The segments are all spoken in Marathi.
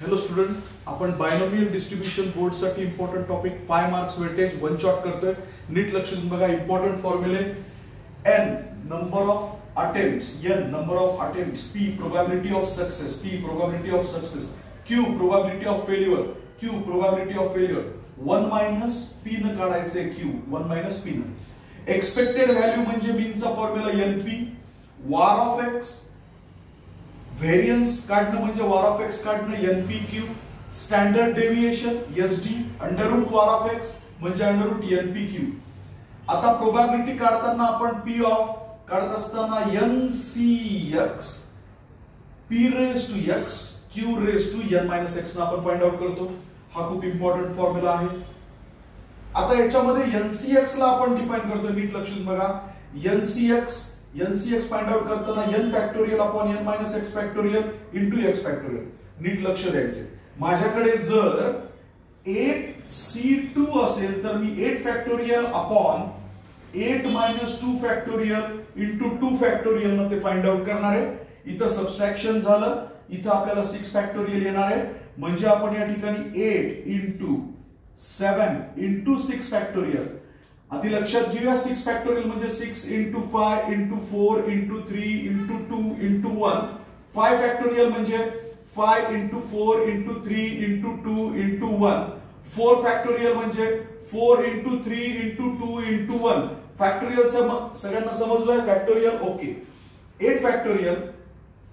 हेलो स्टूडेंट, आपण बायनोमियल डिस्ट्रीब्यूशन बोर्ड साठी important topic 5 marks weightage one shot करतोय. नीट लक्ष देऊन बघा. इंपॉर्टंट फॉर्म्युले n number of attempts, n number of attempts, p probability of success, p probability of success, q probability of failure, q probability of failure. 1 minus p न काढायचे q, 1 मायनस p न. एक्सपेक्टेड व्हॅल्यू म्हणजे मीनचा formula np. Var of x, variance काढणं म्हणजे वार ऑफ एक्स काढणं npq. Standard deviation sd, under root var of x म्हणजे अंडर रूट npq. आता प्रोबॅबिलिटी काढताना आपण p ऑफ काढत असताना ncx p raise to x q raise to n minus x ना आपण फाइंड आउट करतो. हा खूप इम्पॉर्टंट फॉर्म्युला आहे. आता याच्यामध्ये ncx ला आपण डिफाइन करतो. नीट लक्ष देऊन बघा. ncx फाइंड आउट करताना n factorial upon n minus x factorial into x factorial. नीट लक्ष द्यायचे. माझ्याकडे जर 8c2 असेल तर मी 8 factorial upon 8 minus 2 factorial into 2 factorial न ते फाइंड आउट करणार आहे. इथं सबस्ट्रॅक्शन झालं, इथं आपल्याला 6 फॅक्टोरियल येणार आहे. म्हणजे आपण या ठिकाणी 8 इंटू 7 इंटू 6 फॅक्टोरियल. आधी लक्षात घेऊया. 6 फॅक्टोरियल म्हणजे 6 into 5 into 4 into 3 into 2 into 1. 5 factorial म्हणजे 5 into 4 into 3 into 2 into 1. 4 factorial म्हणजे 4 इंटू 3 इंटू 2 इंटू 1. फॅक्टोरियल सगळ्यांना समजलंय. Factorial okay. 8 factorial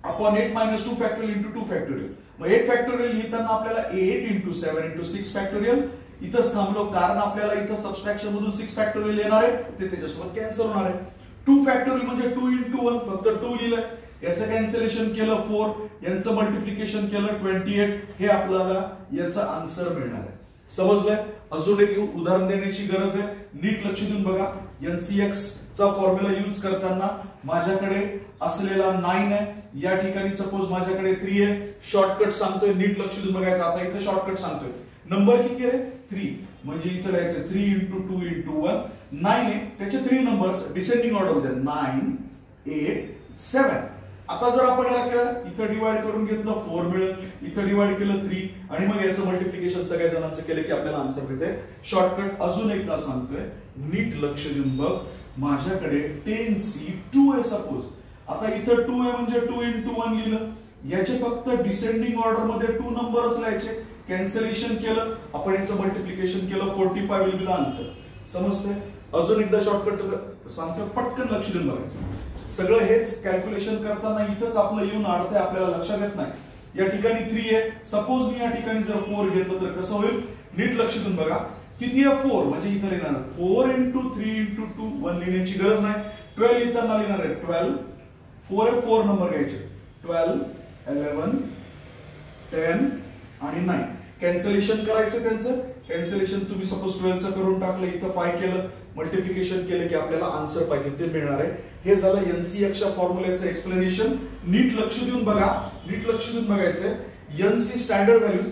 upon 8 minus 2 factorial into 2 factorial. मग 8 फॅक्टोरियल लिहिताना आपल्याला 8 इंटू 7 इंटू 6 फॅक्टोरियल. इथंच थांबलो कारण आपल्याला इथं सबस्ट्रॅक्शन मधून 6 फॅक्टोरियल येणार आहे, ते त्याच्यासोबत कॅन्सल होणार आहे. 2 फॅक्टोरियल म्हणजे 2 इंटू 1 फक्त 2 लिहिलंय. याचं कॅन्सलेशन केलं 4, यांचं मल्टिप्लिकेशन केलं 28. हे आपल्याला याचा आन्सर मिळणार आहे. समजलंय? अजून एक उदाहरण देण्याची गरज आहे. नीट लक्ष देऊन बघा. ncx चा फॉर्म्युला यूज करताना माझ्याकडे असलेला 9 आहे. या ठिकाणी सपोज माझ्याकडे 3 आहे. शॉर्टकट सांगतोय. नीट लक्ष देऊन बघायचं. आता इथे शॉर्टकट सांगतोय. नंबर किती आहे? 3. म्हणजे इथे लिहायचं 3 इंटू 2 इंटू 1. 9 आहे. त्याचे 3 नंबर्स डिसेंडिंग ऑर्डर मध्ये 9 8 7. आता जर आपण याला केलं, इथं डिवाइड करून घेतलं 4 मिळेल, इथं डिवाइड केलं 3 आणि मग याचं मल्टिप्लिकेशन सगळ्या जणांचं केलं की आपल्याला आन्सर मिळते. शॉर्टकट अजून एकदा सांगतोय. नीट लक्ष देऊन बघ. माझ्याकडे 10c2 आहे सपोज. आता इथं 2 आहे म्हणजे 2 इंटू 1 लिहिलं. याचे फक्त डिसेंडिंग ऑर्डर मध्ये 2 नंबरच लिहायचे. कॅन्सलेशन केलं, आपण याचं मल्टिप्लिकेशन केलं, 45 विल बी द आन्सर. समजतंय? अजून एकदा शॉर्टकट सांगतोय. पटकन लक्ष देऊन बघायचं. सगळं हेच कॅल्क्युलेशन करताना इथंच आपलं येऊन अडतंय, आपल्याला लक्षात येत नाही. या ठिकाणी 3 आहे. सपोज मी या ठिकाणी जर 4 घेतलं तर कसं होईल? नीट लक्ष देऊन बघा. किती आहे? 4 म्हणजे इथं लिहिणार 4 इंटू 3 इंटू 2 1 लिहिण्याची गरज नाही. 12 लिहिताना लिहिणार आहे 12. 4 आहे, 4 नंबर घ्यायचे. 12 11 10 आणि 9. कॅन्सलेशन करायचं त्यांचं. कॅन्सलेशन तुम्ही सपोज 12 चं करून टाकलं, इथं 5 केलं, मल्टिप्लिकेशन केलं की आपल्याला आन्सर पाहिजे ते मिळणार आहे. हे झालं ncx च्या फॉर्म्युल्याचं एक्सप्लेनेशन. नीट लक्ष देऊन बघा. नीट लक्ष देऊन बघायचंय. nc standard values.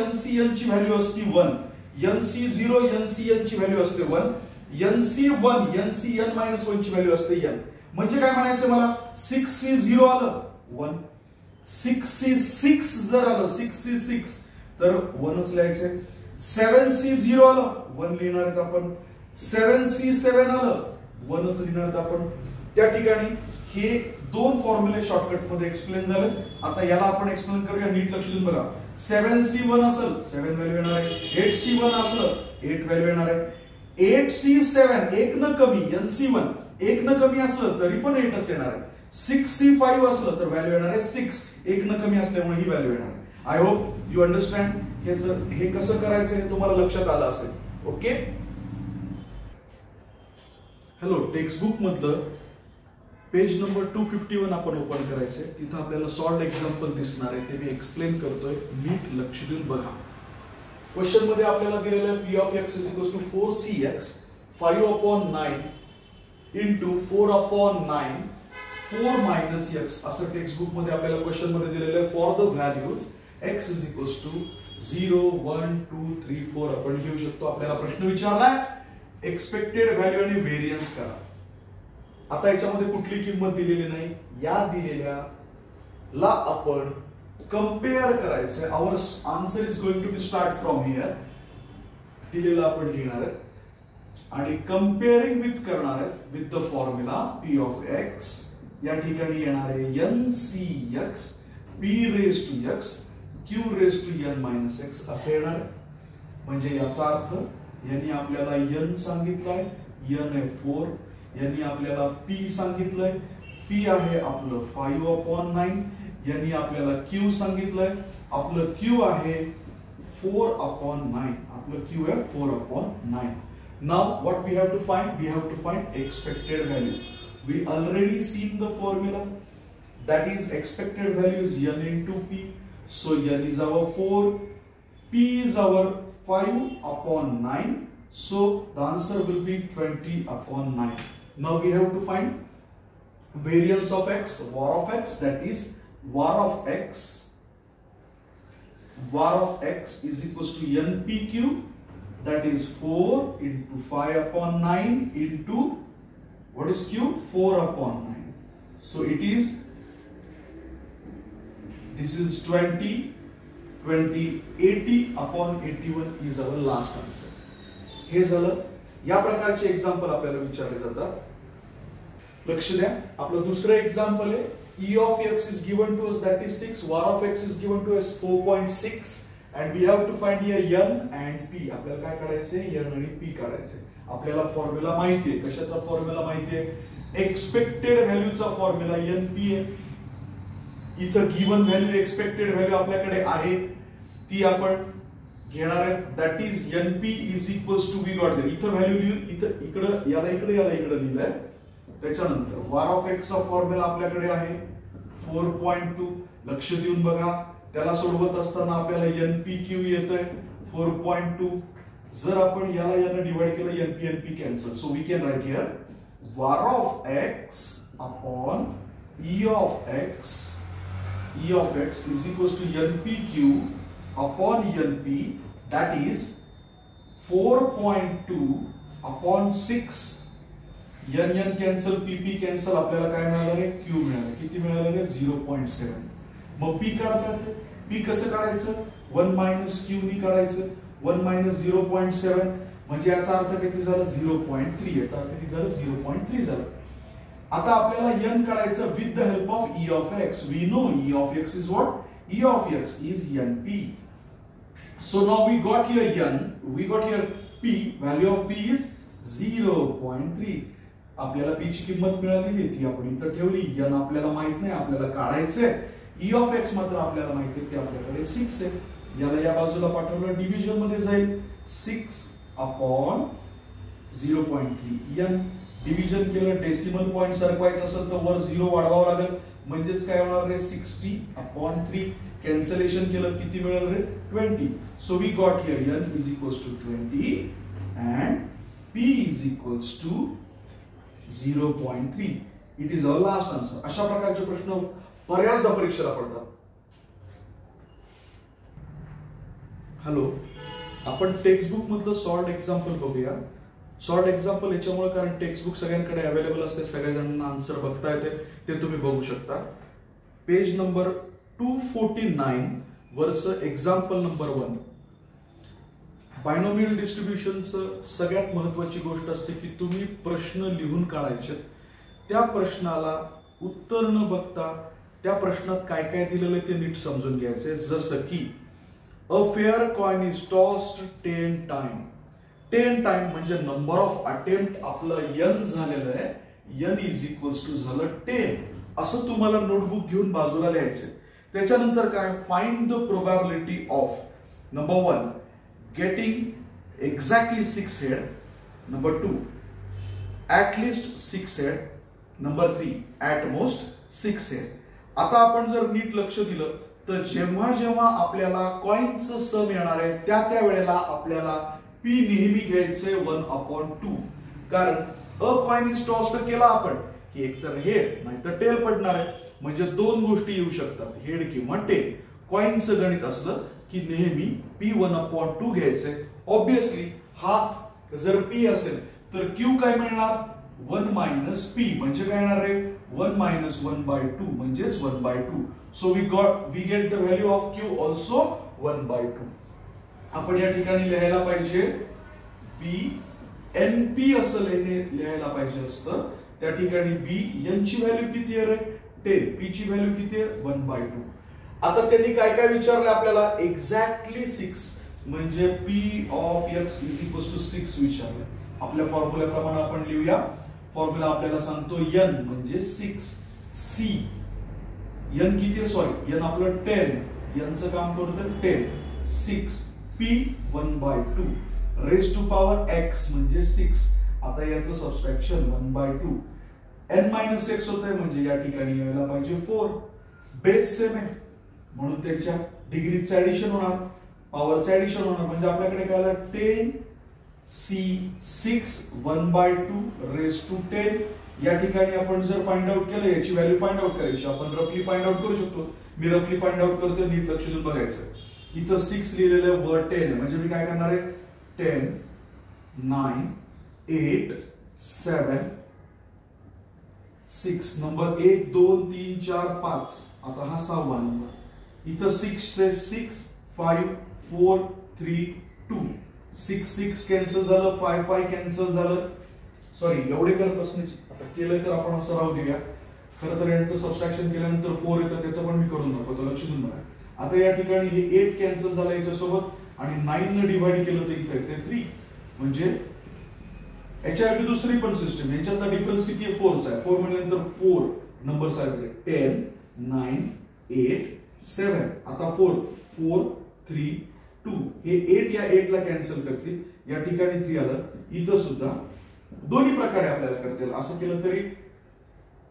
ncn ची व्हॅल्यू असते 1. ncn ची व्हॅल्यू असते 1. ncn मायनस 1 ची व्हॅल्यू असते n. म्हणजे काय म्हणायचं मला? 6c0 आलं 1. 6c6 जर आलं 6c6 तर 1च लिहायचंय. 7c0 आलं 1 लिहिणार आहेत आपण. 7c7 आलं 1च लिहिणार आहेत आपण. त्या ठिकाणी हे 2 फॉर्म्युले शॉर्टकट मध्ये एक्सप्लेन झाले. आता याला आपण एक्सप्लेन करूया. नीट लक्ष देऊन बघा. 7c1 असेल 7 व्हॅल्यू येणार आहे. 8c1 असलं 8 व्हॅल्यू येणार आहे. 8c7 1 न कमी nc1 1 न कमी असलं तरी पण 8च येणार आहे. 6c5 असलं तर व्हॅल्यू येणार आहे 6. 1 न कमी असल्यामुळे ही व्हॅल्यू येणार आहे. I hope you understand. हे कसं करायचं हे तुम्हाला लक्षात आलं असेल. ओके. हॅलो, टेक्स्टबुक मधलं पेज नंबर 251 आपण ओपन करायचंय. तिथं आपल्याला सॉल्व्ड एक्झाम्पल दिसणार आहे, ते मी एक्सप्लेन करतोय. नीट लक्ष देऊन बघा. क्वेश्चन मध्ये आपल्याला दिलेलं आहे p of x is equals to 4cx 5 upon 9 into 4 upon 9 4 minus x असं टेक्स्टबुक मध्ये आपल्याला क्वेश्चन मध्ये दिलेलं आहे. For the values x is equals to 0 1 2 3 4 आपण घेऊ शकतो. आपल्याला प्रश्न विचारलाय एक्सपेक्टेड व्हॅल्यू आणि व्हेरियन्स करा. आता याच्यामध्ये कुठली किंमत दिलेली नाही. या दिलेल्या ला आपण कंपेअर करायचंय. Our answer is going to be start from here. दिलेला आपण लिहिणार आहे आणि कंपेअरिंग विथ करणार आहे with the formula P of X. या ठिकाणी येणार आहे N C X P raise to X Q raise to N minus X असं येणार. म्हणजे याचा अर्थ यांनी आपल्याला एन सांगितलंय, एन आहे 4. यांनी आपल्याला पी सांगितलंय, पी आहे आपलं 5/9. यांनी आपल्याला क्यू सांगितलंय, आपलं क्यू आहे 4/9. आपलं क्यू आहे 4/9. Now what we have to find? We have to find expected value. We already seen the formula. That is expected value is n into p. So n is our 4, p is our 5/9. So the answer will be 20/9. Now we have to find variance of x, var of x. That is var of x. Var of x is equals to npq. That is 4 into 5/9 into what is q? 4/9. So it is, this is 20, 80/81 is our last answer. हे झालं. या प्रकारचे एक्झाम्पल आपल्याला विचारले जातात. लक्ष द्या. आपलं दुसरं एक्झाम्पल आहे e of x is given to us, that is 6. var of x is given to us 4.6. and we have to find here n and p. आपल्याला काय काढायचे? n आणि p काढायचे. आपल्याला फॉर्म्युला माहिती आहे. कशाचा फॉर्म्युला माहिती आहे? एक्सपेक्टेड व्हॅल्यूचा फॉर्म्युला np आहे. इथं गिवन व्हॅल्यू एक्सपेक्टेड व्हॅल्यू आपल्याकडे आहे ती आपण घेणार आहे. That is np is equals to we got there. इथं व्हॅल्यू लिहून इथं इकडे याला इकडे लिहिलंय. त्याच्यानंतर var of x चा फॉर्म्युला आपल्याकडे आहे 4.2. लक्ष देऊन बघा. त्याला सोडवत असताना आपल्याला npq येतंय 4.2. जर आपण याला याने डिवाइड केलं np cancel. So we can write here var of x upon e of x is equals to npq upon np. That is 4.2 upon 6. n cancel, pp cancel. आपल्याला काय मिळालं रे? q मिळालं. किती मिळालं रे? 0.7. मग p काढतात. p कसं काढायचं? 1 मायनस q नी काढायचं. 1 मायनस 0.7 म्हणजे याचा अर्थ किती झालं? 0.3. याचा अर्थ किती झालं? 0.3 झालं. आता आपल्याला n काढायचं with the help of e of x. We know e of x is what? e of x is np. So now we got here n, we got here p. Value of p is 0.3. आपल्याला p ची किंमत मिळालेली ती आपण इथं ठेवली. n आपल्याला माहित नाही, आपल्याला काढायचंय. e ऑफ x मात्र आपल्याला माहिती आहे, ते आपल्याकडे 6 आहे. याला या बाजूला पाठवलं डिव्हिजन मध्ये जाईल. 6/0.3. n डिव्हिजन केलं, डेसिमल पॉइंट सरकवायचं असेल तर वर 0 वाढवावं लागेल. म्हणजेच काय होणार रे? 60/3. कॅन्सलेशन केलं किती मिळेल रे? 20. So we got here n is equals to 20 and p is equals to 0.3. It is our last answer. अशा प्रकारचे प्रश्न बऱ्याचदा परीक्षेला पडतात. हॅलो, आपण टेक्स्टबुक मधलं सॉर्ट एक्झाम्पल बघूया. सॉर्ट एक्झाम्पल याच्यामुळे कारण टेक्स्टबुक सगळ्यांकडे अवेलेबल असते, सगळ्यांना आन्सर बघता येते, ते तुम्ही बघू शकता. पेज नंबर 249 वरचं एक्झाम्पल नंबर 1. बायनोमियल डिस्ट्रीब्युशनचं सगळ्यात महत्वाची गोष्ट असते की तुम्ही प्रश्न लिहून काढायचे. त्या प्रश्नाला उत्तर न बघता त्या प्रश्नात काय काय दिलेलं ते नीट समजून घ्यायचे. जसं की अ fair coin is tossed 10 time. 10 time म्हणजे नंबर ऑफ अटेम्प्ट आपलं n झालेलं आहे. n इज इक्वल्स टू झालं 10. असं तुम्हाला नोटबुक घेऊन बाजूला लिहायचं. त्याच्यानंतर काय? Find the probability of number 1 getting exactly 6 head, number 2 at least 6 head, number 3 at most 6 head. आता आपण जर नीट लक्ष दिलं तर जेव्हा जेव्हा आपल्याला कॉइनचं सम येणार आहे त्या वेळेला आपल्याला p नेहमी घ्यायचंय 1/2. कारण अ कॉइन इज टॉस्ड केला आपण की एकतर हेड नाहीतर टेल पडणार आहे. म्हणजे दोन गोष्टी येऊ शकतात, हेड किंवा टेल. कॉइनचं गणित असलं की नेहमी p 1/2 घ्यायचंय. ऑब्विसली हाफ जर p असेल तर q काय मिळणार? 1 - p म्हणजे काय येणार रे? 1 minus 1 by 2 म्हणजेच 1 by 2. So we get the value of Q also 1 by 2. आपण या ठिकाणी लिहायला पाहिजे B NP असं लिहायला पाहिजे असतं. त्या ठिकाणी B N ची व्हॅल्यू किती आहे रे? 10. P ची व्हॅल्यू किती आहे? 1 by 2. आता त्यांनी काय काय विचारलं आपल्याला? एक्झॅक्टली 6 म्हणजे P of x is equals to 6 विचारलं. आपल्या फॉर्म्युल्याप्रमाणे आपण लिहूया. फॉर्म्युला आपल्याला सांगतो n म्हणजे 6, C n किती आहे? सॉरी n आपलं 10, n चं काम करतं 10, 6 P 1 by 2 raise to power x म्हणजे 6. आता याचं subtraction 1 by 2 n minus x होतंय म्हणजे या ठिकाणी यायला पाहिजे 4. बेस सेम आहे म्हणून त्याच्या डिग्रीचं ऍडिशन होणार, पॉवरचं ऍडिशन होणार. म्हणजे आपल्याकडे काय आलं? 10 C 6 1 by 2 रेज टू 10. या ठिकाणी आपण जर फाइंड आउट केलं, याची व्हॅल्यू फाइंड आउट करायची, आपण रफली फाइंड आउट करू शकतो. मी रफली फाइंड आउट करतो, नीट लक्ष देऊन बघायचं. इथं 6 लिहिलेलं आहे, वर 10 आहे म्हणजे मी काय करणार आहे? 10 9 8 7 6 नंबर 1 2 3 4 5. आता हा 6वा नंबर. इथं 6 से 6 5 4 3 2. 6 6 कॅन्सल झालं, 5 5 कॅन्सल झालं. सॉरी एवढे करत बसण्याची, आता केलंय तर आपण असं राहू देऊया. खरं तर यांचं सबट्रॅक्शन केल्यानंतर 4 येतं, त्याचं पण मी करून दाखवतो, लक्ष देऊन बघा. आता या ठिकाणी हे 8 कॅन्सल झालं याच्यासोबत आणि 9 ने डिवाइड केलं तर इथे येते 3. म्हणजे याच्याऐवजी दुसरी पण सिस्टम, यांच्यातला डिफरन्स किती आहे? 4 आहे. 4 म्हणल्यानंतर 4 नंबर्स आहेत 10 9 8 7. आता 4 4 3 2. हे 8 या 8 ला कॅन्सल करतील, या ठिकाणी 3 आलं. इथं सुद्धा दोन्ही प्रकारे आपल्याला करतील. असं केलं तरी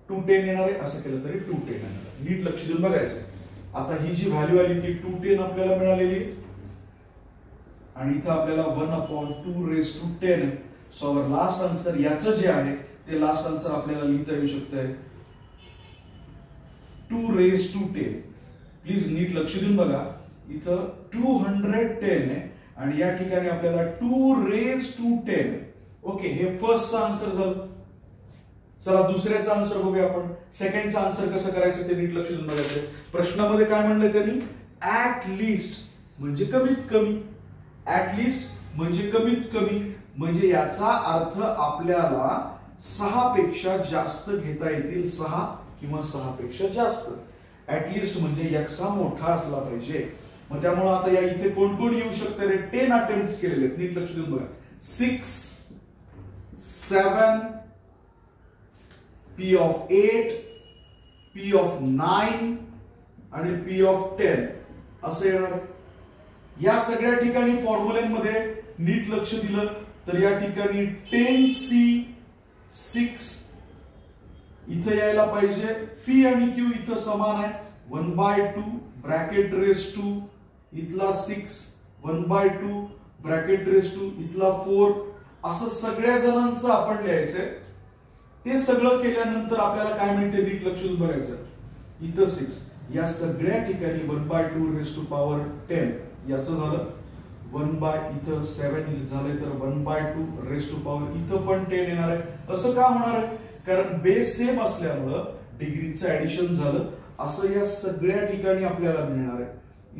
210 येणार आहे, असं केलं तरी 210 येणार आहे. नीट लक्ष देऊन बघायचं. आता ही जी व्हॅल्यू आली ती 210 आपल्याला मिळालेली आणि इथं आपल्याला 1/2 रेज टू 10 आहे. सो अवर लास्ट आन्सर याचं जे आहे ते लास्ट आन्सर आपल्याला लिहिता येऊ शकतंय 2 रेज टू 10. प्लीज नीट लक्ष देऊन बघा. इथं 210 आहे आणि या ठिकाणी आपल्याला 2 रेज टू 10 आहे. ओके, हे फर्स्टचा आन्सर झालं. चला दुसऱ्याचा आन्सर बघूया आपण. सेकंडचा आन्सर कसं करायचं ते नीट लक्ष देऊन बघायचं. प्रश्नामध्ये काय म्हणलंय त्यांनी? ऍट लिस्ट म्हणजे कमीत कमी. ऍट लिस्ट म्हणजे कमीत कमी, म्हणजे याचा अर्थ आपल्याला 6 पेक्षा जास्त घेता येतील, 6 किंवा 6 पेक्षा जास्त. ऍटलिस्ट म्हणजे x हा मोठा असला पाहिजे. मग त्यामुळे आता या इथे कोण कोण येऊ शकते रे? 10 अटेम्प्ट्स केलेले आहेत, नीट लक्ष देऊन बघा. 6 7 P of 8 P of 9 आणि P of 10 असं येणार. या सगळ्या ठिकाणी फॉर्म्युल्यांमध्ये नीट लक्ष दिलं तर या ठिकाणी 10C 6 इथं यायला पाहिजे. P आणि Q इथं समान आहे. 1/2 ब्रॅकेट रेज टू इथला 6 1/2 ब्रॅकेट रेज टू इथला 4. असं सगळ्या जणांचं आपण लिहायचंय. ते सगळं केल्यानंतर आपल्याला काय मिळते नीट लक्ष देऊन बघायचं. इथं 6 या सगळ्या ठिकाणी 1/2 रेज टू पॉवर 10 याचं झालं. 1 इथं 7 झालंय तर 1/2 रेज टू पॉवर इथं पण 10 येणार आहे. असं का होणार आहे? कारण बेस सेम असल्यामुळं डिग्रीचं ऍडिशन झालं. असं या सगळ्या ठिकाणी आपल्याला मिळणार आहे.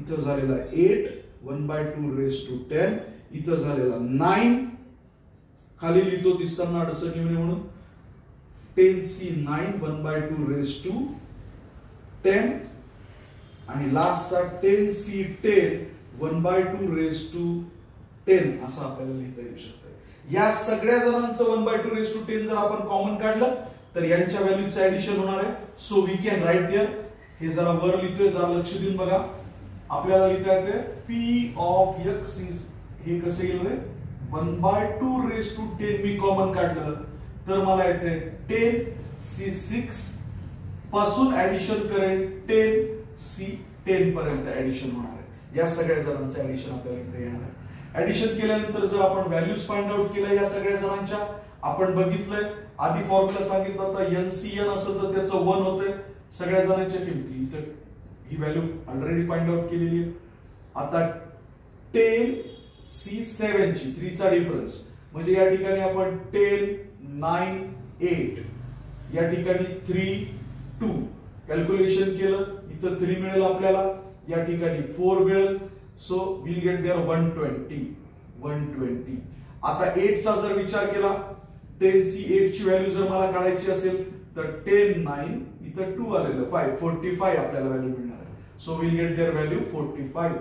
इथं झालेला 8 1/2 रेज टू 10. इथं झालेला 9 खाली लिहितो दिसताना अडचण येऊ नये म्हणून 10C 9 1/2 रेज टू 10 आणि लास्टचा 10C 10 1/2 रेज टू 10 असं आपल्याला लिहिता येऊ शकतं. या सगळ्या जणांचं 1/2 रेज टू 10 जर आपण कॉमन काढलं तर यांच्या व्हॅल्यूचं ऍडिशन होणार आहे. So we can write there. हे जरा वर लिहितोय, जरा लक्ष देऊन बघा. आपल्याला लिहिता येते P of x is हे कसं येईल रे? 1/2 रेज टू 10 मी कॉमन काढलं तर मला येते 10C6 पासून ऍडिशन करेल 10C10 पर्यंत ऍडिशन होणार आहे. या सगळ्या जणांचं ऍडिशन आपल्याला इथे येणार आहे. ऍडिशन केल्यानंतर जर आपण व्हॅल्यूज फाइंड आउट केल्या या सगळ्या जणांच्या, आपण बघितलंय आधी फॉर्म्युला सांगितला होता NCN असेल तर त्याचं 1 होतंय. सगळ्या जणांच्या किमती इथे ही व्हॅल्यू ऑलरेडी फाइंड आउट केलेली आहे. आता 10C7 ची 3 चा डिफरन्स म्हणजे या ठिकाणी आपण 10 9 8 या ठिकाणी 3 2 कॅल्क्युलेशन केलं इथं 3 मिळेल आपल्याला, या ठिकाणी 4 मिळेल. So we'll get there 120. आता 8 चा जर विचार केला 10C 8 ची व्हॅल्यू जर मला काढायची असेल तर 10 9 इथं 2 आलेलं 5 45 आपल्याला व्हॅल्यू मिळणार आहे. So we'll get there value 45.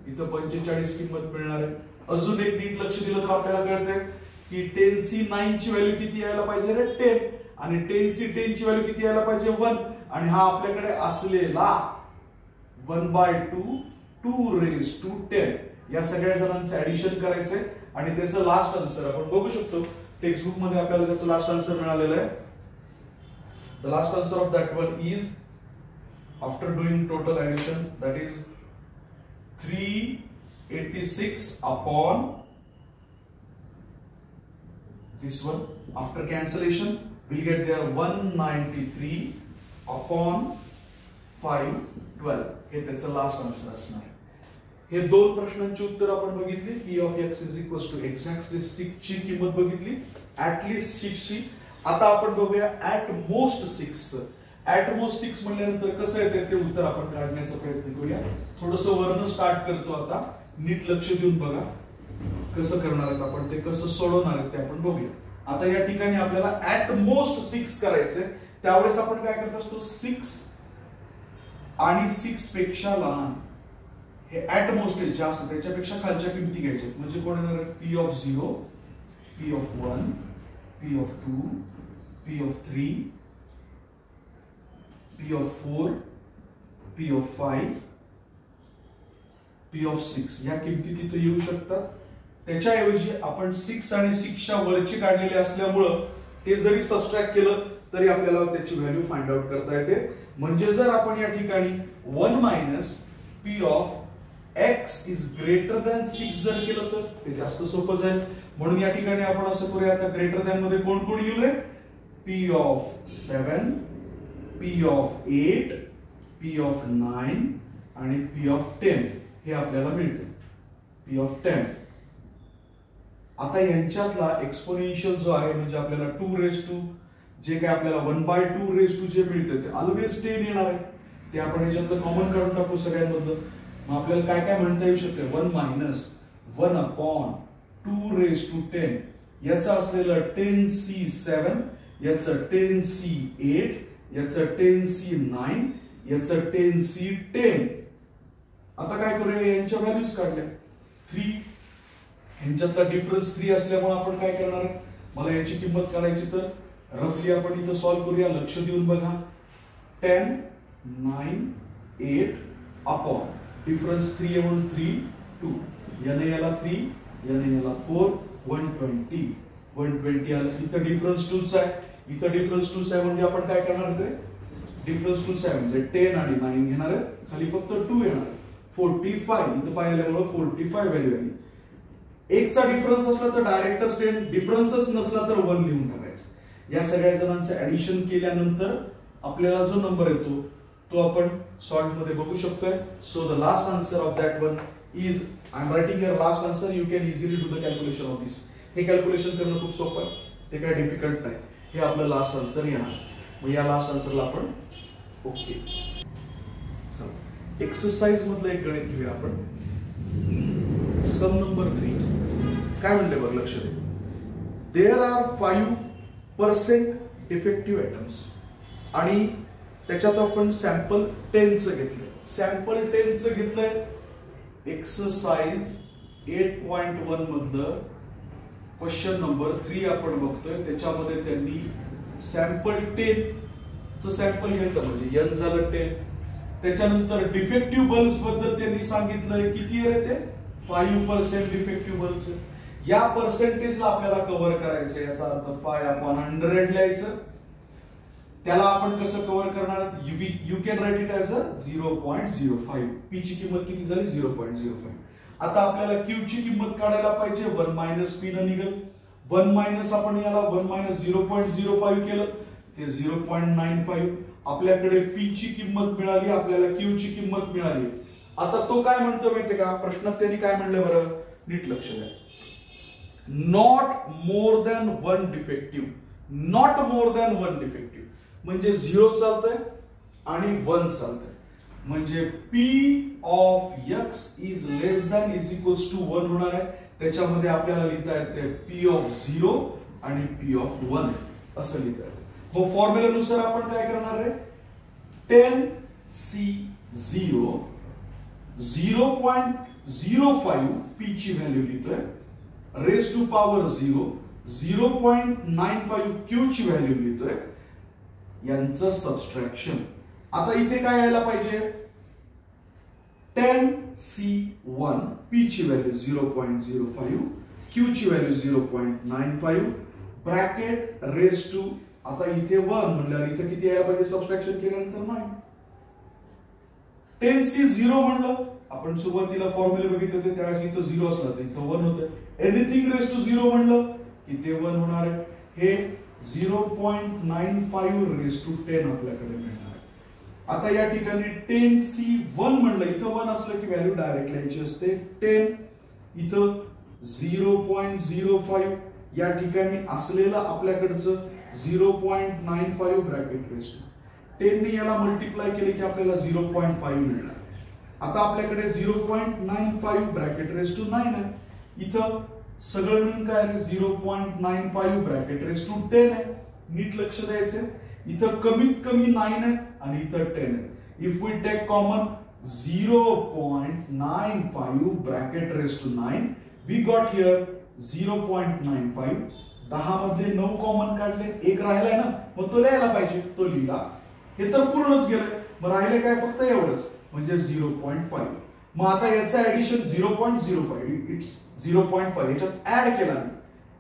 इथं 45 किंमत मिळणार आहे. अजून एक नीट लक्ष दिलं तर आपल्याला कळतंय की 10C 9 ची व्हॅल्यू किती यायला पाहिजे रे 10 आणि 10C 10 ची व्हॅल्यू किती यायला पाहिजे 1 आणि हा आपल्याकडे असलेला 1/2 2 या सगळ्या जणांचं ऍडिशन करायचंय आणि त्याचं लास्ट आन्सर आपण बघू शकतो टेक्स्ट बुक मध्ये आपल्याला त्याचं लास्ट आन्सर मिळालेलं आहे. The last answer of that one is after doing total addition that is 386 upon this one. After cancellation we'll get there 193 upon 512. हे त्याचं लास्ट आन्सर असणार आहे. हे दोन प्रश्नांची उत्तर आपण बघितली. P of x is equals to exactly 6 ची किंमत बघितली, ऍटलीस्ट 6 ची. आता आपण बघूया ऍट मोस्ट 6. ऍट मोस्ट 6 म्हणल्यानंतर कसं येते ते उत्तर आपण काढण्याचा प्रयत्न करूया. थोडंसं वरनं स्टार्ट करतो आता, नीट लक्ष देऊन बघा कसं करणार आहेत आपण, ते कसं सोडवणार आहेत ते आपण बघूया. आता या ठिकाणी आपल्याला ऍट मोस्ट 6 करायचंय, त्यावेळेस आपण काय करत असतो 6 आणि 6 पेक्षा लहान हे ऍट मोस्ट जास्त त्याच्यापेक्षा खालच्या किमती घ्यायच्या. म्हणजे कोण येणार आहे P of 0 P of 1 P of 2 P of 3 P of 4 P of 5 P of 6 या किमती तिथे येऊ शकतात. त्याच्याऐवजी आपण 6 आणि 6 च्या वरची काढलेले असल्यामुळं ते जरी सबट्रॅक्ट केलं तरी आपल्याला त्याची व्हॅल्यू फाइंड आउट करता येते. म्हणजे जर आपण या ठिकाणी 1 minus P of x is greater than 6 जर केलं तर ते जास्त सोपं जाईल. म्हणून या ठिकाणी आपण असं करूया, आता ग्रेटर दॅन मध्ये कोण कोण येईल रे P of 7 P of 8 P of 9 आणि P of 10 हे आपल्याला मिळते. P of 10. आता यांच्यातला एक्सपोनेन्शियल जो आहे म्हणजे आपल्याला 2 raised to जे काय आपल्याला 1/2 raised to जे मिळते ते ऑलवेज 10 येणार आहे. ते आपण याच्यातलं कॉमन काढून टाकू सगळ्यांमधलं. मग आपल्याला काय काय म्हणता येऊ शकते 1 मायनस 1 अपॉन 2 raised to 10 याचं असलेलं 10C 7 याचं 10C 8 याचं 10C 9 याचं 10C 10. आता काय करूया यांच्या व्हॅल्यूज काढल्या 3 यांच्यातला डिफरन्स 3 असल्यामुळे आपण काय करणार आहे, मला याची किंमत काढायची तर रफली आपण इथं सॉल्व्ह करूया. लक्ष देऊन बघा 10 9 8 अपॉन डिफरन्स 3 आहे म्हणून 3 2 याने याला 3 याने याला 4 120 आलं. इथं डिफरन्स 2च आहे, इथं डिफरन्स 2च आहे म्हणजे आपण काय करणार आहे डिफरन्स 2च आहे म्हणजे 10 आणि 9 घेणार आहे, खाली फक्त 2 येणार 45. इथं 5 आल्यामुळे 45 व्हॅल्यू आली. एकचा डिफरन्स असला तर डायरेक्टच 10, डिफरन्सच नसला तर 1 लिहून टाकायचं. या सगळ्या जणांचं ऍडिशन केल्यानंतर आपल्याला जो नंबर येतो तो आपण सॉल्ट मध्ये बघू शकतोय. So the last answer of that one is I am writing your last answer. You can easily do the calculation of this. हे कॅल्क्युलेशन करणं खूप सोपं आहे, ते काय डिफिकल्ट नाही. हे आपलं लास्ट आन्सर येणार. मग या लास्ट आन्सरला आपण ओके. एक्सरसाइज मधलं एक गणित घेऊया आपण. सम नंबर 3 काय म्हणले बघ, लक्ष दे. देयर आर 5% डिफेक्टिव्ह ॲटम्स आणि त्याच्यात आपण सॅम्पल 10चं घेतलंय. सॅम्पल 10चं घेतलंय. एक्सरसाइज 8.1 मधलं क्वेश्चन नंबर 3 आपण बघतोय. त्याच्यामध्ये त्यांनी सॅम्पल 10चं सॅम्पल घेतलं म्हणजे n झालं 10. त्याच्यानंतर डिफेक्टिव्ह बल्ब्स बद्दल त्यांनी सांगितलंय किती आहे ते 5% डिफेक्टिव्ह बल्ब्स. या पर्सेंटेजला आपल्याला कव्हर करायचं. याचा अर्थ 5/100 लिहायचं. त्याला आपण कसं कव्हर करणार, you can write it as a 0.05. P ची किंमत किती झाली 0.05. आता आपल्याला क्यू ची किंमत काढायला पाहिजे. 1 मायनस पी न निघेल. 1 मायनस आपण याला 1 मायनस 0.05 केलं ते 0.95. आपल्याकडे पी ची किंमत मिळाली, आपल्याला क्यू ची किंमत मिळाली. आता तो काय म्हणतो माहितीये का, प्रश्नात त्यांनी काय म्हणलं बरं, नीट लक्ष द्या. Not more than 1 defective. Not more than 1 defective म्हणजे 0 चालतंय आणि 1 चालतंय. म्हणजे P of x is less than is equals to 1 होणार आहे. त्याच्यामध्ये आपल्याला लिहिता येते P of 0 आणि P of 1 असं लिहिता येते. मग फॉर्म्युल्यानुसार आपण काय करणार आहे? 10C0 0.05 P ची व्हॅल्यू लिहितोय, रेस टू पॉवर 0 0.95 Q ची व्हॅल्यू लिहितोय, यांचं सबस्ट्रॅक्शन. आता इथे काय यायला पाहिजे? 10C1 P ची व्हॅल्यू 0.05 Q ची व्हॅल्यू 0.95 ब्रॅकेट रेस टू, आता इथे 1 म्हणल्यावर इथे किती यायला पाहिजे सबस्ट्रॅक्शन केल्यानंतर? 9. 10C0 म्हणलं, आपण सुरुवातीला फॉर्म्युले बघितले होते त्यावेळेस इथं 0 असला तर इथं 1 होतं. एनिथिंग रेस टू 0 म्हणलं की ते 1 होणार आहे. हे 0.95 रेस टू 10 आपल्याकडे मिळणार आहे. आता या ठिकाणी 10C1 म्हणलं, इथं 1 असलं की व्हॅल्यू डायरेक्ट लिहायची असते 10, इथं 0.05, या ठिकाणी असलेलं आपल्याकडचं 0.95 ब्रॅकेट रेस टू 10 ने याला मल्टिप्लाय केले की आपल्याला 0.5 मिळणार. आता आपल्याकडे 0.95 ब्रॅकेट रेस टू 9 आहे. इथं सगळं मिळून काय आहे? 0.95 ब्रॅकेट रेस टू 10 आहे. नीट लक्ष द्यायचं, इथं कमीत कमी 9 आहे आणि इथं 10 आहे. If we take common 0.95 bracket raise to 9, we got here 0.95. 10 मध्ये 9 कॉमन काढले, 1 राहिलाय ना, मग तो लिहायला पाहिजे, तो लिहिला. हे तर पूर्णच गेलंय, मग राहिले काय? फक्त एवढंच, म्हणजे 0.5. मग आता याचं ऍडिशन 0.05, इट्स 0.5 याच्यात ऍड केला मी,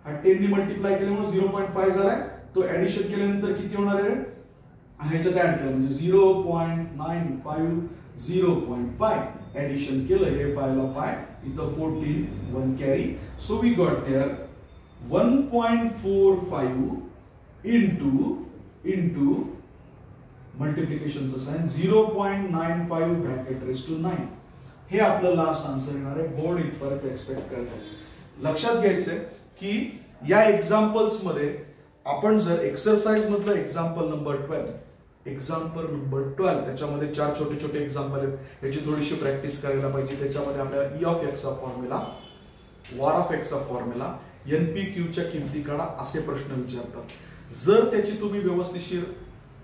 हा 10 ने मल्टिप्लाय केल्यामुळे 0.5 झालाय. तो ऍडिशन केल्यानंतर किती होणार आहे? ह्याच्यात ऍड केलं म्हणजे 0.95 0.5 ऍडिशन केलं, हे 5 ला 5, इथं 14 1 carry. So we got there 1.45 into मल्टिप्लिकेशनचं साइन 0.95 ब्रॅकेट रेस टू 9. हे आपलं लास्ट आन्सर येणार आहे. बोर्ड इथपर्यंत एक्सपेक्ट करतात. लक्षात घ्यायचंय की या एक्झाम्पल्स मध्ये आपण जर एक्सरसाइज मधलं एक्झाम्पल नंबर 12 त्याच्यामध्ये 4 छोटे छोटे एक्झाम्पल आहेत, याची थोडीशी प्रॅक्टिस करायला पाहिजे. त्याच्यामध्ये आपल्याला E of x चा फॉर्म्युला, war of x चा फॉर्म्युला, NPQ च्या किमती काढा असे प्रश्न विचारतात. जर त्याची तुम्ही व्यवस्थितशीर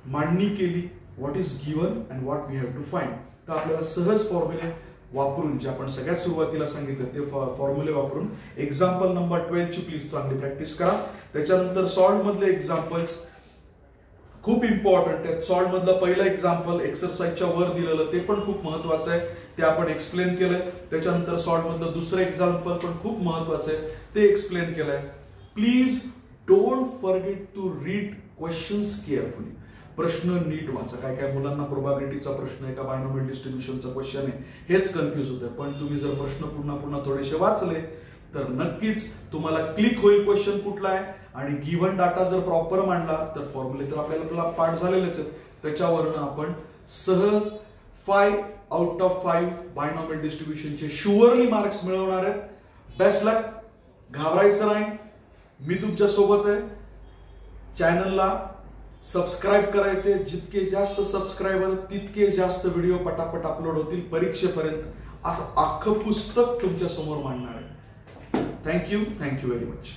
मांडणी केली, what is given and what we have to find, तर आपल्याला सहज फॉर्म्युले वापरून, जे आपण सगळ्यात सुरुवातीला सांगितलं ते फॉर्म्युले वापरून एक्झाम्पल नंबर 12 ची प्लीज चांगली प्रॅक्टिस करा. त्याच्यानंतर सॉल्ट मधले एक्झाम्पल्स खूप इम्पॉर्टंट आहेत. सॉल्ट मधलं पहिलं एक्झाम्पल एक्सरसाइजच्या वर दिलेलं ते पण खूप महत्वाचं आहे, ते आपण एक्सप्लेन केलंय. त्याच्यानंतर सॉल्ट मधलं दुसरं एक्झाम्पल पण खूप महत्वाचं आहे, ते एक्सप्लेन केलंय. Please don't forget to read questions carefully. प्रश्न नीट वाचा. काय काय मुलांना प्रोबॅबिलिटीचा प्रश्न आहे का बायनॉमियल डिस्ट्रीब्युशनचा क्वेश्चन आहे हेच कन्फ्युज होतंय. पण तुम्ही जर प्रश्न पुन्हा थोडेसे वाचले तर नक्कीच तुम्हाला क्लिक होईल क्वेश्चन कुठला आहे, आणि गिव्हन डाटा जर प्रॉपर मांडला तर फॉर्म्युले तर आपल्याला पाठ झालेलेच आहेत. त्याच्यावरनं आपण सहज 5 आउट ऑफ 5 बायनॉमियल डिस्ट्रीब्युशनचे शुअरली मार्क्स मिळवणार आहेत. Best luck. घाबरायचं नाही, मी तुमच्या सोबत आहे. चॅनलला सबस्क्राइब करायचे, जितके जास्त सबस्क्रायबर तितके जास्त व्हिडिओ पटापट अपलोड होतील. परीक्षेपर्यंत असं अख्खं पुस्तक तुमच्या समोर मांडणार आहे. Thank you very much.